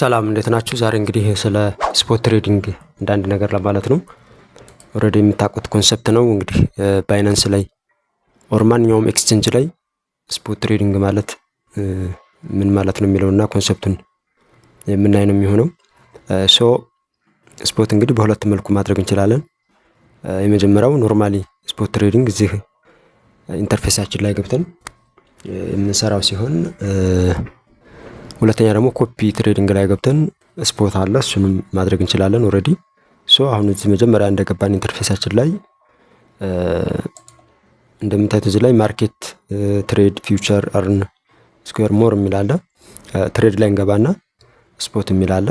ሰላም እንዴት ናችሁ? ዛሬ እንግዲህ ስለ ስፖት ትሬዲንግ አንዳንድ ነገር ለማለት ነው። ኦልሬዲ የምታውቁት ኮንሰፕት ነው። እንግዲህ ባይናንስ ላይ ኦር ማንኛውም ኤክስቼንጅ ላይ ስፖት ትሬዲንግ ማለት ምን ማለት ነው የሚለውና ኮንሰፕቱን የምናይ ነው የሚሆነው። ስፖት እንግዲህ በሁለት መልኩ ማድረግ እንችላለን። የመጀመሪያው ኖርማሊ ስፖት ትሬዲንግ እዚህ ኢንተርፌሳችን ላይ ገብተን የምንሰራው ሲሆን ሁለተኛ ደግሞ ኮፒ ትሬዲንግ ላይ ገብተን ስፖት አለ እሱንም ማድረግ እንችላለን። ኦሬዲ አሁን እዚህ መጀመሪያ እንደገባን ኢንተርፌሳችን ላይ እንደምታዩት እዚህ ላይ ማርኬት ትሬድ ፊውቸር አርን ስኩዌር ሞር የሚል አለ። ትሬድ ላይ እንገባና ስፖት የሚል አለ።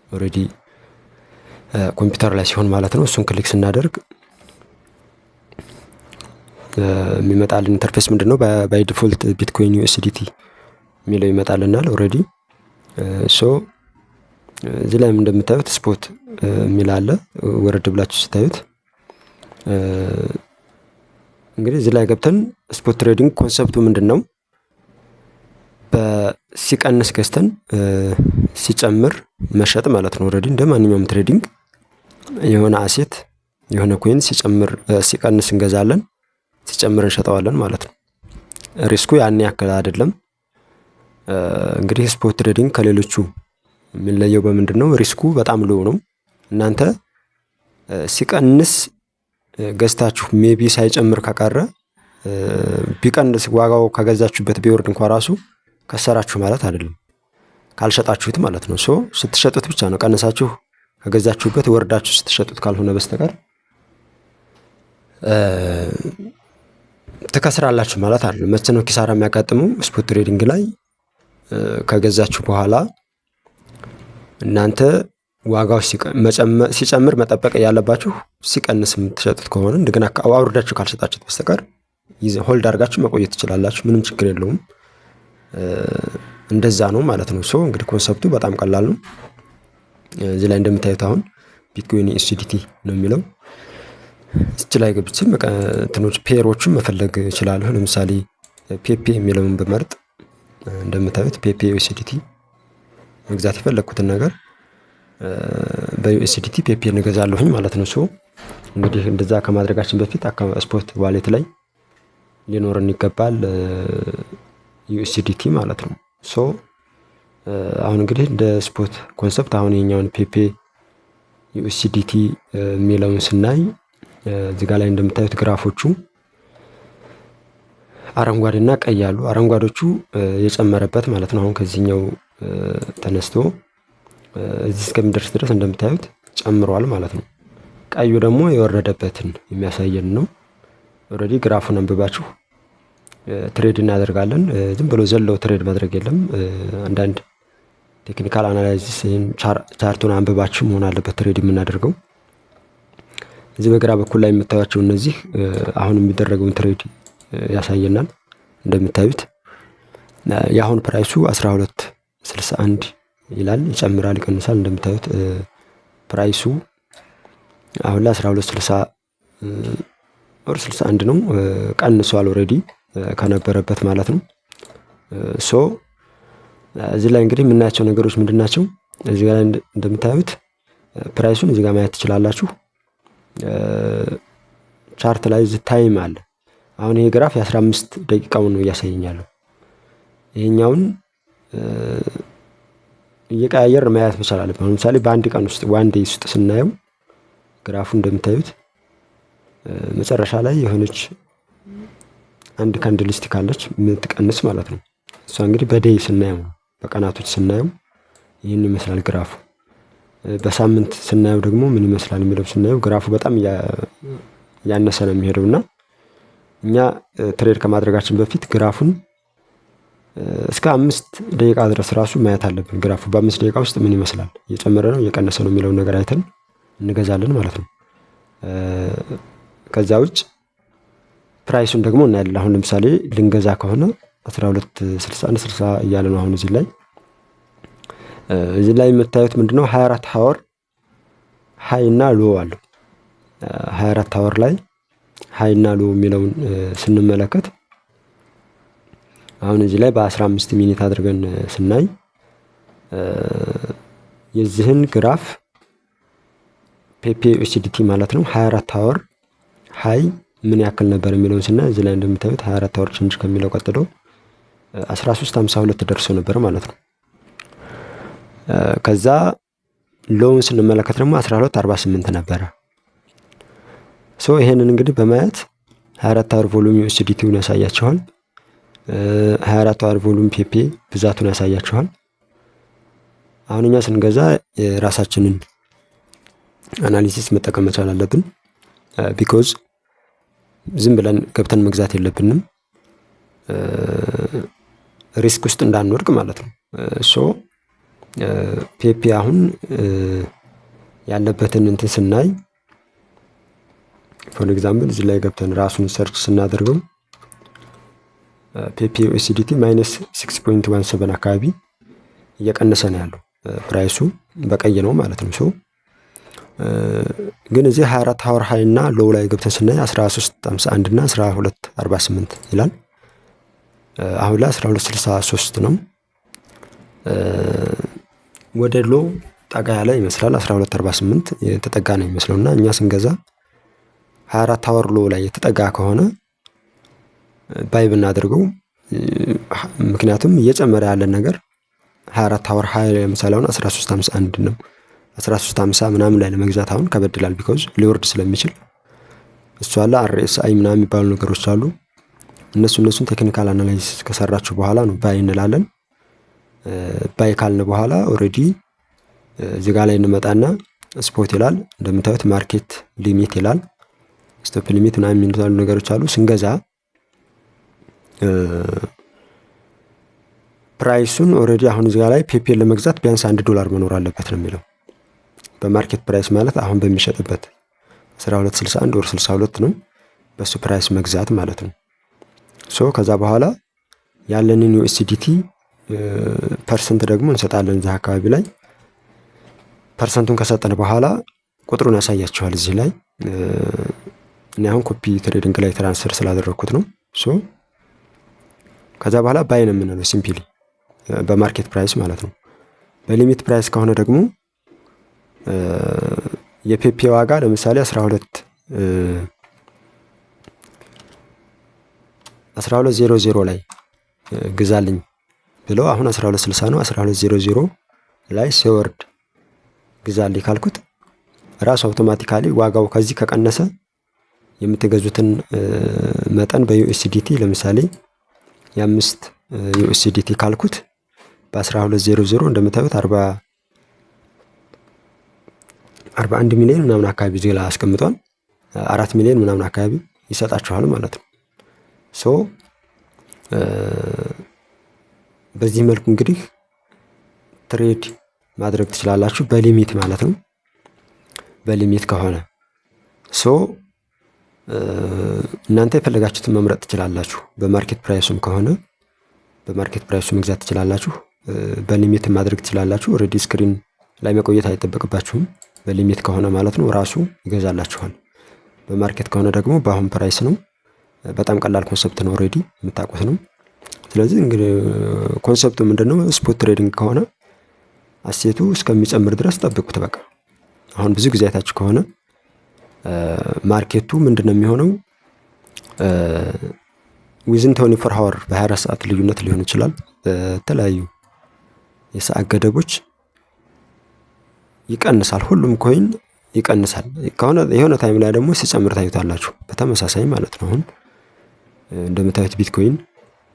ኦሬዲ ኮምፒውተር ላይ ሲሆን ማለት ነው። እሱን ክሊክ ስናደርግ የሚመጣልን ኢንተርፌስ ምንድነው? ባይ ዲፎልት ቢትኮይን ዩኤስዲቲ የሚለው ይመጣልናል። ኦሬዲ እዚህ ላይ እንደምታዩት ስፖት የሚል አለ። ወረድ ብላችሁ ስታዩት እንግዲህ እዚህ ላይ ገብተን ስፖት ትሬዲንግ ኮንሰፕቱ ምንድነው? ሲቀንስ ገዝተን ሲጨምር መሸጥ ማለት ነው። ኦሬዲ እንደ ማንኛውም ትሬዲንግ የሆነ አሴት የሆነ ኮይን ሲጨምር ሲቀንስ እንገዛለን፣ ሲጨምር እንሸጠዋለን ማለት ነው። ሪስኩ ያን ያክል አይደለም። እንግዲህ ስፖት ትሬዲንግ ከሌሎቹ የሚለየው በምንድነው? ሪስኩ በጣም ሎው ነው። እናንተ ሲቀንስ ገዝታችሁ ሜቢ ሳይጨምር ከቀረ ቢቀንስ ዋጋው ከገዛችሁበት ቢወርድ እንኳን ራሱ ከሰራችሁ ማለት አይደለም፣ ካልሸጣችሁት ማለት ነው። ስትሸጡት ብቻ ነው ቀንሳችሁ ከገዛችሁበት ወርዳችሁ ስትሸጡት ካልሆነ በስተቀር ትከስራላችሁ ማለት አይደለም። መቼ ነው ኪሳራ የሚያጋጥመው? ስፖት ትሬዲንግ ላይ ከገዛችሁ በኋላ እናንተ ዋጋው ሲጨምር መጠበቅ ያለባችሁ፣ ሲቀንስ የምትሸጡት ከሆነ እንደገና አውርዳችሁ ካልሸጣችሁት በስተቀር ሆልድ አድርጋችሁ መቆየት ትችላላችሁ። ምንም ችግር የለውም። እንደዛ ነው ማለት ነው። እንግዲህ ኮንሰፕቱ በጣም ቀላል ነው። እዚህ ላይ እንደምታዩት አሁን ቢትኮይን ዩኤስዲቲ ነው የሚለው። እዚህ ላይ ገብቼ እንትኖች ፔሮችን መፈለግ እችላለሁ። ለምሳሌ ፔፔ የሚለውን በመርጥ እንደምታዩት ፔፔ ዩኤስዲቲ መግዛት የፈለግኩትን ነገር በዩኤስዲቲ ፔፔ እንገዛለሁኝ ማለት ነው። እንግዲህ እንደዛ ከማድረጋችን በፊት ስፖት ዋሌት ላይ ሊኖረን ይገባል ዩኤስዲቲ ማለት ነው። አሁን እንግዲህ እንደ ስፖት ኮንሰፕት አሁን የኛውን ፔፔ ዩኤስዲቲ የሚለውን ስናይ እዚህ ጋር ላይ እንደምታዩት ግራፎቹ አረንጓዴና ቀይ አሉ። አረንጓዶቹ የጨመረበት ማለት ነው። አሁን ከዚህኛው ተነስቶ እዚህ እስከሚደርስ ድረስ እንደምታዩት ጨምሯል ማለት ነው። ቀዩ ደግሞ የወረደበትን የሚያሳየን ነው። ኦሬዲ ግራፉን አንብባችሁ ትሬድ እናደርጋለን። ዝም ብሎ ዘለው ትሬድ ማድረግ የለም። አንዳንድ ቴክኒካል አናላይሲስ ቻርቱን አንብባችሁ መሆን አለበት ትሬድ የምናደርገው። እዚህ በግራ በኩል ላይ የምታዩቸው እነዚህ አሁን የሚደረገውን ትሬድ ያሳየናል። እንደምታዩት የአሁን ፕራይሱ 12.61 ይላል። ይጨምራል፣ ይቀንሳል። እንደምታዩት ፕራይሱ አሁን ላይ 12.61 ነው። ቀንሷል ኦሬዲ ከነበረበት ማለት ነው። እዚህ ላይ እንግዲህ የምናያቸው ነገሮች ምንድናቸው? እዚህ ጋር እንደምታዩት ፕራይሱን እዚህ ጋር ማየት ትችላላችሁ። ቻርት ላይ ታይም አለ። አሁን ይሄ ግራፍ የ15 ደቂቃውን ነው እያሳየኛለሁ። ይሄኛውን እየቀያየር ማየት መቻል አለብን። ለምሳሌ በአንድ ቀን ውስጥ ዋን ዴይ ውስጥ ስናየው ግራፉ እንደምታዩት መጨረሻ ላይ የሆነች አንድ ካንድልስቲክ አለች የምትቀንስ ማለት ነው። እሷ እንግዲህ በዴይ ስናየው በቀናቶች ስናየው ይህን ይመስላል ግራፉ። በሳምንት ስናየው ደግሞ ምን ይመስላል የሚለው ስናየው ግራፉ በጣም ያነሰ ነው የሚሄደውና እኛ ትሬድ ከማድረጋችን በፊት ግራፉን እስከ 5 ደቂቃ ድረስ ራሱ ማየት አለብን። ግራፉ በ5 ደቂቃ ውስጥ ምን ይመስላል፣ እየጨመረ ነው እየቀነሰ ነው የሚለውን ነገር አይተን እንገዛለን ማለት ነው። ከዛ ውጭ ፕራይሱን ደግሞ እናያለን። አሁን ለምሳሌ ልንገዛ ከሆነ 12.61 እያለ ነው። አሁን እዚህ ላይ የምታዩት ምንድነው 24 ሀወር ሃይ እና ሎ አለው። 24 ሀወር ላይ ሃይ እና ሎ የሚለውን ስንመለከት አሁን እዚህ ላይ በ15 ሚኒት አድርገን ስናይ የዚህን ግራፍ ፔፔ ዩኤስዲቲ ማለት ነው 24 አወር ሃይ ምን ያክል ነበር የሚለውን ስናይ እዚህ ላይ እንደምታዩት 24 አወር ቼንጅ ከሚለው ቀጥሎ 1352 ደርሶ ነበር ማለት ነው። ከዛ ሎውን ስንመለከት ደግሞ 1248 ነበረ። ይሄንን እንግዲህ በማየት 24 አወር ቮሉም ዩኤስዲቲውን ያሳያችኋል። 24 አወር ቮሉም ፔፔ ብዛቱን ያሳያችኋል። አሁን እኛ ስንገዛ የራሳችንን አናሊሲስ መጠቀም መቻል አለብን። ቢኮዝ ዝም ብለን ገብተን መግዛት የለብንም፣ ሪስክ ውስጥ እንዳንወድቅ ማለት ነው። ፔፔ አሁን ያለበትን እንትን ስናይ ፎር ኤግዛምፕል እዚህ ላይ ገብተን ራሱን ሰርች ስናደርገው ፔፔ ዩኤስዲቲ -6.17 አካባቢ እየቀነሰ ነው ያለው። ፕራይሱ በቀይ ነው ማለት ነው። ግን እዚህ 24 አወር ሃይ እና ሎው ላይ ገብተን ስናይ 1351 እና 1248 ይላል። አሁን ላይ 1263 ነው። ወደ ሎው ጠጋ ያለ ይመስላል። 1248 የተጠጋ ነው ይመስለውና እኛ ስንገዛ 24 አወር ሎው ላይ የተጠጋ ከሆነ ባይ ብናደርገው፣ ምክንያቱም እየጨመረ ያለን ነገር 24 አወር ሃይ ለምሳሌ አሁን 1351 ነው። 1350 ምናምን ላይ ለመግዛት አሁን ከበድላል፣ ቢኮዝ ሊወርድ ስለሚችል እሱ አለ። RSI ምናምን የሚባሉ ነገሮች አሉ። እነሱን ቴክኒካል አናላይሲስ ከሰራችሁ በኋላ ነው ባይ እንላለን። ባይ ካልን በኋላ ኦልሬዲ እዚህ ጋር ላይ እንመጣና ስፖት ይላል። እንደምታዩት ማርኬት ሊሚት ይላል፣ ስቶፕ ሊሚት ምናምን የሚባሉ ነገሮች አሉ። ስንገዛ ፕራይሱን ኦልሬዲ አሁን እዚህ ጋር ላይ ፔፔን ለመግዛት ቢያንስ $1 መኖር አለበት ነው የሚለው። በማርኬት ፕራይስ ማለት አሁን በሚሸጥበት 1261 ወር 62 ነው፣ በሱ ፕራይስ መግዛት ማለት ነው። ከዛ በኋላ ያለንን ዩኤስዲቲ ፐርሰንት ደግሞ እንሰጣለን። እዚህ አካባቢ ላይ ፐርሰንቱን ከሰጠን በኋላ ቁጥሩን ያሳያችኋል እዚህ ላይ። እኔ አሁን ኮፒ ትሬዲንግ ላይ ትራንስፈር ስላደረኩት ነው። ከዛ በኋላ ባይ ነው የምንለው ሲምፕሊ በማርኬት ፕራይስ ማለት ነው። በሊሚት ፕራይስ ከሆነ ደግሞ የፔፔ ዋጋ ለምሳሌ 1200 ላይ ግዛልኝ ብለው አሁን 1260 ነው። 1200 ላይ ሲወርድ ግዛልኝ ካልኩት ራሱ አውቶማቲካሊ ዋጋው ከዚህ ከቀነሰ የምትገዙትን መጠን በዩኤስዲቲ ለምሳሌ የ5 ዩኤስዲቲ ካልኩት በ1200 እንደምታዩት 41 ሚሊዮን ምናምን አካባቢ እዚህ ላይ አስቀምጧል። 4 ሚሊዮን ምናምን አካባቢ ይሰጣችኋል ማለት ነው። በዚህ መልኩ እንግዲህ ትሬድ ማድረግ ትችላላችሁ፣ በሊሚት ማለት ነው። በሊሚት ከሆነ እናንተ የፈለጋችሁትን መምረጥ ትችላላችሁ። በማርኬት ፕራይሱም ከሆነ በማርኬት ፕራይሱ መግዛት ትችላላችሁ፣ በሊሚት ማድረግ ትችላላችሁ። ኦልሬዲ ስክሪን ላይ መቆየት አይጠበቅባችሁም። በሊሚት ከሆነ ማለት ነው ራሱ ይገዛላችኋል። በማርኬት ከሆነ ደግሞ በአሁን ፕራይስ ነው። በጣም ቀላል ኮንሰፕት ነው፣ ኦልሬዲ የምታውቁት ነው። ስለዚህ እንግዲህ ኮንሰፕቱ ምንድነው? ስፖት ትሬዲንግ ከሆነ አሴቱ እስከሚጨምር ድረስ ጠብቁት። በቃ አሁን ብዙ ጊዜ አይታችሁ ከሆነ ማርኬቱ ምንድነው የሚሆነው? ዊዝን 24 አወር በ24 ሰዓት ልዩነት ሊሆን ይችላል። በተለያዩ የሰዓት ገደቦች ይቀንሳል። ሁሉም ኮይን ይቀንሳል። ከሆነ የሆነ ታይም ላይ ደግሞ ሲጨምር ታዩታላችሁ፣ በተመሳሳይ ማለት ነው። አሁን እንደምታዩት ቢትኮይን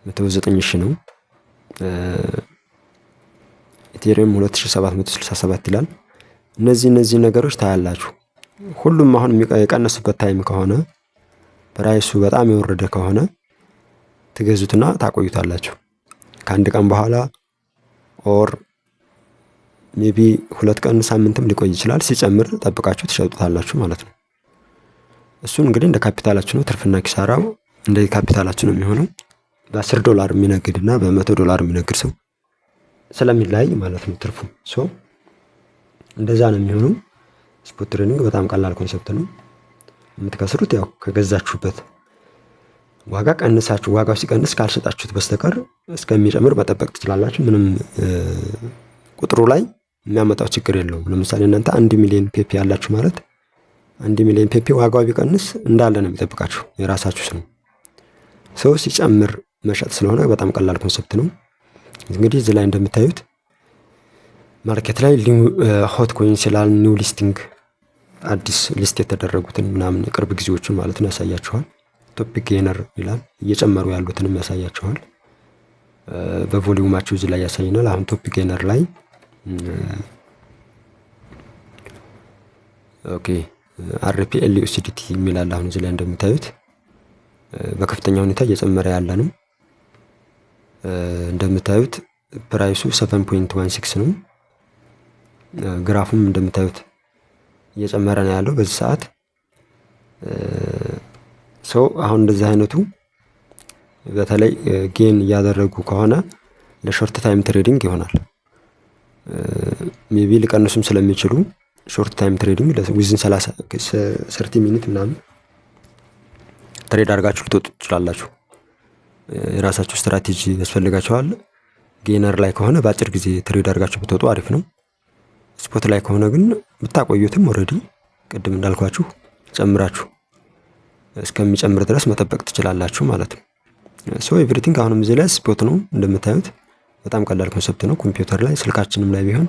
109,000 ነው። ኢቴሪየም 2767 ይላል። እነዚህ ነገሮች ታያላችሁ። ሁሉም አሁን የቀነሱበት ታይም ከሆነ ፕራይሱ በጣም የወረደ ከሆነ ትገዙትና ታቆዩታላችሁ። ከአንድ ቀን በኋላ ኦር ሜቢ 2 ቀን ሳምንትም ሊቆይ ይችላል። ሲጨምር ጠብቃችሁ ትሸጡታላችሁ ማለት ነው። እሱን እንግዲህ እንደ ካፒታላችሁ ነው። ትርፍና ኪሳራው እንደ ካፒታላችሁ ነው የሚሆነው። $10 የሚነግድ እና $100 የሚነግድ ሰው ስለሚለያይ ማለት ነው ትርፉ። እንደዛ ነው የሚሆነው። ስፖት ትሬዲንግ በጣም ቀላል ኮንሰፕት ነው። የምትከስሩት ያው ከገዛችሁበት ዋጋ ቀንሳችሁ፣ ዋጋው ሲቀንስ ካልሸጣችሁት በስተቀር እስከሚጨምር መጠበቅ ትችላላችሁ። ምንም ቁጥሩ ላይ የሚያመጣው ችግር የለውም። ለምሳሌ እናንተ 1 ሚሊዮን ፔፔ ያላችሁ ማለት 1 ሚሊዮን ፔፔ ዋጋው ቢቀንስ እንዳለ ነው የሚጠብቃችሁ፣ የራሳችሁ ነው። ሰው ሲጨምር መሸጥ ስለሆነ በጣም ቀላል ኮንሰፕት ነው። እንግዲህ እዚህ ላይ እንደምታዩት ማርኬት ላይ ሆት ኮይንስ ይላል፣ ኒው ሊስቲንግ አዲስ ሊስት የተደረጉትን ምናምን የቅርብ ጊዜዎችን ማለት ነው ያሳያችኋል። ቶፕ ጌነር ይላል፣ እየጨመሩ ያሉትንም ያሳያችኋል። በቮሊዩማቸው እዚህ ላይ ያሳየናል። አሁን ቶፕ ጌነር ላይ ኦኬ አርፒኤል ዩኤስዲቲ የሚላል አሁን እዚህ ላይ እንደምታዩት በከፍተኛ ሁኔታ እየጨመረ ያለ ነው። እንደምታዩት ፕራይሱ 7.16 ነው። ግራፉም እንደምታዩት እየጨመረ ነው ያለው በዚህ ሰዓት። አሁን እንደዚህ አይነቱ በተለይ ጌን እያደረጉ ከሆነ ለሾርት ታይም ትሬዲንግ ይሆናል። ሜቢ ሊቀንሱም ስለሚችሉ ሾርት ታይም ትሬዲንግ ዊዝን 30 ሚኒት ምናምን ትሬድ አድርጋችሁ ልትወጡ ትችላላችሁ። የራሳችሁ ስትራቴጂ ያስፈልጋችኋል። ጌነር ላይ ከሆነ በአጭር ጊዜ ትሬድ አድርጋችሁ ብትወጡ አሪፍ ነው። ስፖት ላይ ከሆነ ግን ብታቆዩትም ኦልሬዲ ቅድም እንዳልኳችሁ ጨምራችሁ እስከሚጨምር ድረስ መጠበቅ ትችላላችሁ ማለት ነው። ኤቭሪቲንግ አሁንም እዚህ ላይ ስፖት ነው እንደምታዩት፣ በጣም ቀላል ኮንሰፕት ነው። ኮምፒውተር ላይ ስልካችንም ላይ ቢሆን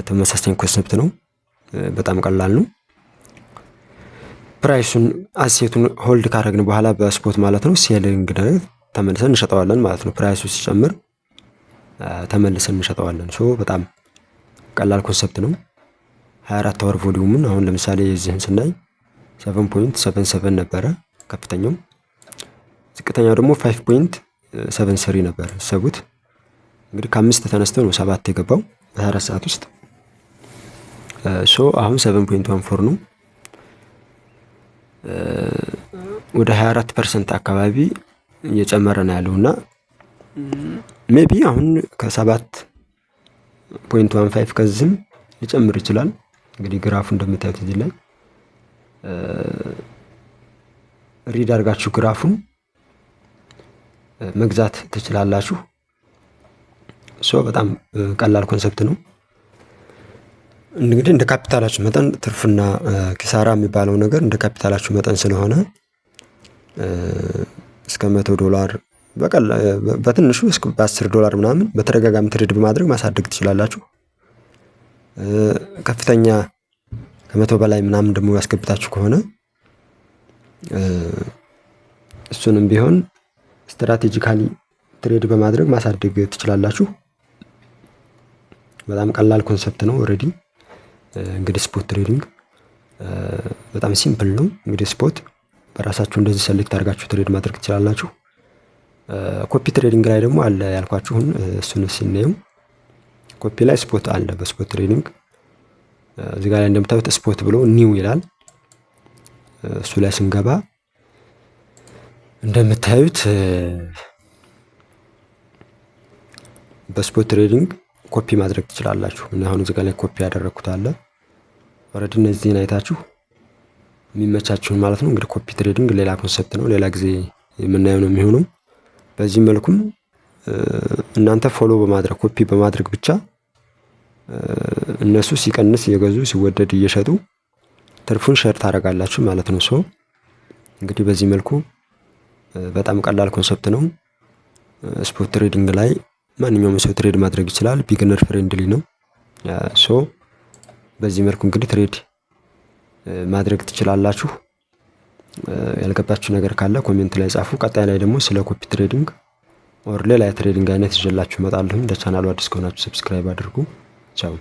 ተመሳሳይ ኮንሰፕት ነው። በጣም ቀላል ነው። ፕራይሱን አሴቱን ሆልድ ካረግን በኋላ በስፖት ማለት ነው ሴሊንግ ላይ ተመልሰን እንሸጠዋለን ማለት ነው። ፕራይሱ ሲጨምር ተመልሰን እንሸጠዋለን። በጣም ቀላል ኮንሰፕት ነው። 24 አወር ቮሊዩምን አሁን ለምሳሌ የዚህን ስናይ 7.77 ነበረ ከፍተኛው፣ ዝቅተኛው ደግሞ 5.73 ነበር። ሰቡት እንግዲህ ከ5 ተነስተው ነው 7 የገባው በ24 ሰዓት ውስጥ። አሁን 7.14 ነው። ወደ 24% አካባቢ እየጨመረ ነው ያለውና ሜቢ አሁን ከ7.15 ከዚህም ሊጨምር ይችላል። እንግዲህ ግራፉ እንደምታዩት እዚህ ላይ ሪድ አድርጋችሁ ግራፉን መግዛት ትችላላችሁ። በጣም ቀላል ኮንሰፕት ነው። እንግዲህ እንደ ካፒታላችሁ መጠን ትርፍና ኪሳራ የሚባለው ነገር እንደ ካፒታላችሁ መጠን ስለሆነ እስከ $100 በትንሹ እስከ $10 ምናምን በተደጋጋሚ ትሬድ በማድረግ ማሳደግ ትችላላችሁ። ከፍተኛ ከ100 በላይ ምናምን ደግሞ ያስገብታችሁ ከሆነ እሱንም ቢሆን ስትራቴጂካሊ ትሬድ በማድረግ ማሳደግ ትችላላችሁ። በጣም ቀላል ኮንሰፕት ነው። ኦልሬዲ እንግዲህ ስፖት ትሬዲንግ በጣም ሲምፕል ነው። እንግዲህ ስፖት በራሳችሁ እንደዚህ ሰሌክት አድርጋችሁ ትሬድ ማድረግ ትችላላችሁ። ኮፒ ትሬዲንግ ላይ ደግሞ አለ ያልኳችሁን እሱን ሲነዩ ኮፒ ላይ ስፖት አለ። በስፖት ትሬዲንግ እዚህ ጋር ላይ እንደምታዩት ስፖት ብሎ ኒው ይላል። እሱ ላይ ስንገባ እንደምታዩት በስፖት ትሬዲንግ ኮፒ ማድረግ ትችላላችሁ። እና አሁን እዚህ ጋር ላይ ኮፒ ያደረኩት አለ። ኦልሬዲ እነዚህን አይታችሁ የሚመቻችሁን ማለት ነው። እንግዲህ ኮፒ ትሬዲንግ ሌላ ኮንሰፕት ነው፣ ሌላ ጊዜ የምናየው ነው የሚሆነው። በዚህ መልኩም እናንተ ፎሎ በማድረግ ኮፒ በማድረግ ብቻ እነሱ ሲቀንስ እየገዙ ሲወደድ እየሸጡ ትርፉን ሼር ታደርጋላችሁ ማለት ነው። እንግዲህ በዚህ መልኩ በጣም ቀላል ኮንሰፕት ነው። ስፖት ትሬዲንግ ላይ ማንኛውም ሰው ትሬድ ማድረግ ይችላል። ቢግነር ፍሬንድሊ ነው። በዚህ መልኩ እንግዲህ ትሬድ ማድረግ ትችላላችሁ። ያልገባችሁ ነገር ካለ ኮሜንት ላይ ጻፉ። ቀጣይ ላይ ደግሞ ስለ ኮፒ ትሬዲንግ ኦር ሌላ የትሬዲንግ አይነት ይዤላችሁ እመጣለሁ። ለቻናሉ አዲስ ከሆናችሁ ሰብስክራይብ አድርጉ። ቻው።